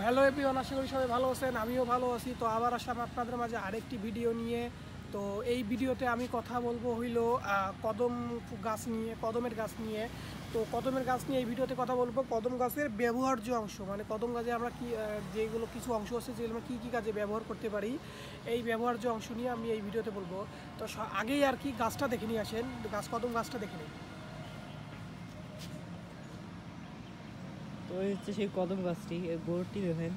Hello everyone, আশা করি সবাই ভালো আছেন। আমিও ভালো আছি। তো আবার আসলাম আপনাদের মাঝে আরেকটি ভিডিও নিয়ে। তো এই ভিডিওতে আমি কথা বলবো হইলো কদম গাছ নিয়ে, কদমের গাছ নিয়ে। তো কদমের গাছ নিয়ে এই ভিডিওতে কথা বলবো কদম গাছের ব্যবহার্য অংশ, মানে কদম গাছে আমরা কি যেগুলো কিছু অংশ আছে যেগুলো আমরা কী কী কাজে ব্যবহার করতে পারি, এই ব্যবহার্য অংশ নিয়ে আমি এই ভিডিওতে বলবো। তো আগেই আর কি গাছটা দেখে নিয়ে আসেন, কদম গাছটা দেখে নিন। তো এই হচ্ছে সেই কদম গাছটি, এর গোড়টি দেখেন।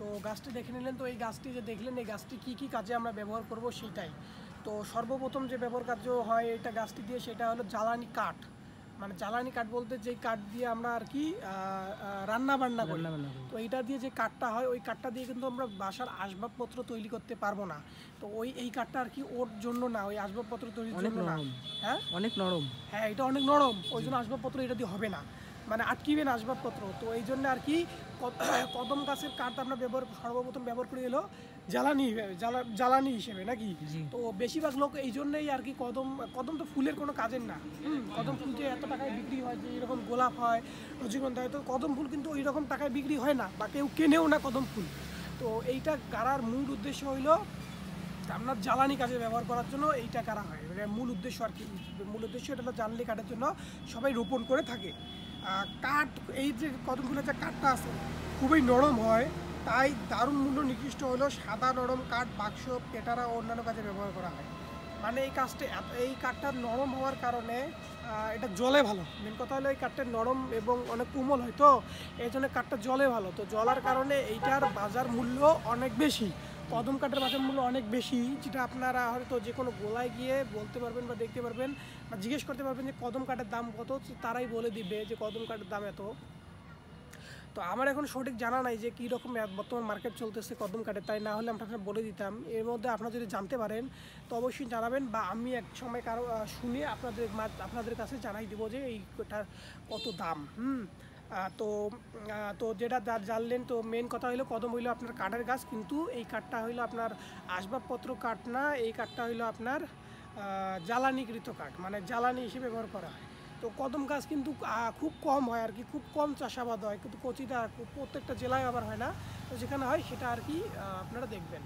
তো গাছটি দেখে নিলেন। তো এই গাছটি যে দেখলেন, এই গাছটি কী কী কাজে আমরা ব্যবহার করব সেটাই। তো সর্বপ্রথম যে ব্যবহার কার্য হয় এটা গাছটি দিয়ে, সেটা হলো জ্বালানি কাঠ। মানে জ্বালানি কাঠ বলতে যেই কাঠ দিয়ে আমরা আর কি রান্না বান্না করি। তো এইটা দিয়ে যে কাঠটা হয়, ওই কাঠটা দিয়ে কিন্তু আমরা বাসার আসবাবপত্র তৈরি করতে পারবো না। তো এই কাঠটা আর কি ওর জন্য না, ওই আসবাবপত্র তৈরির জন্য না। হ্যাঁ, অনেক নরম। হ্যাঁ, এটা অনেক নরম, ওই জন্য আসবাবপত্র এটা দিয়ে হবে না, মানে আটকিবে না আসবাবপত্র। তো এই জন্য আর কি কদম গাছের কাঠ আমরা সর্বপ্রথম ব্যবহার করি হলো জ্বালানি হিসেবে নাকি। তো বেশিরভাগ লোক এই জন্যই আর কি কদম তো ফুলের কোনো কাজের না। কদম ফুল যে এত টাকায় বিক্রি হয়, যে এরকম গোলাপ হয়, রজনীগন্ধা হয়, তো কদম ফুল কিন্তু ওই রকম টাকায় বিক্রি হয় না, বা কেউ কেনেও না কদম ফুল। তো এইটা গাড়ার মূল উদ্দেশ্য হইলো আপনার জ্বালানি কাজে ব্যবহার করার জন্য এইটা করা হয়, মানে মূল উদ্দেশ্য আর কি। মূল উদ্দেশ্য এটা হলো জ্বালানি কাঠের জন্য সবাই রোপণ করে থাকে। কাঠ, এই যে কদমগুলো যে কাঠটা আছে খুবই নরম হয়, তাই দারুণ মূল্য নির্দিষ্ট হলো সাদা নরম কাঠ বাক্স, পেটারা ও অন্যান্য কাজে ব্যবহার করা হয়। মানে এই কাঠটা নরম হওয়ার কারণে এটা জলে ভালো। মেন কথা হলো এই কাঠটা নরম এবং অনেক কোমল হয়, তো এই জন্য কাঠটা জলে ভালো। তো জলার কারণে এইটার বাজার মূল্য অনেক বেশি। কদম কাঠের বাজার মূল্য অনেক বেশি, যেটা আপনারা হয়তো যে কোনো গোলায় গিয়ে বলতে পারবেন বা দেখতে পারবেন বা জিজ্ঞেস করতে পারবেন যে কদম কাঠের দাম কত, তারাই বলে দিবে যে কদম কাঠের দাম এত। তো আমার এখন সঠিক জানা নাই যে কী রকম বর্তমান মার্কেট চলতেছে কদম কাঠের, তাই না হলে আপনারা বলে দিতাম। এর মধ্যে আপনারা যদি জানতে পারেন তো অবশ্যই জানাবেন, বা আমি এক সময় কারো শুনে আপনাদের কাছে জানাই দেবো যে এইটার কত দাম। তো তো যেটা জানলেন, তো মেন কথা হইলো কদম হইলো আপনার কাঠের গাছ, কিন্তু এই কাঠটা হইলো আপনার আসবাবপত্র কাঠ না, এই কাঠটা হইলো আপনার জ্বালানিকৃত কাঠ, মানে জ্বালানি হিসেবে ব্যবহার করা হয়। তো কদম গাছ কিন্তু খুব কম হয় আর কি, খুব কম চাষাবাদ হয়, কিন্তু প্রত্যেকটা জেলায় আবার হয় না। তো যেখানে হয় সেটা আর কি আপনারা দেখবেন।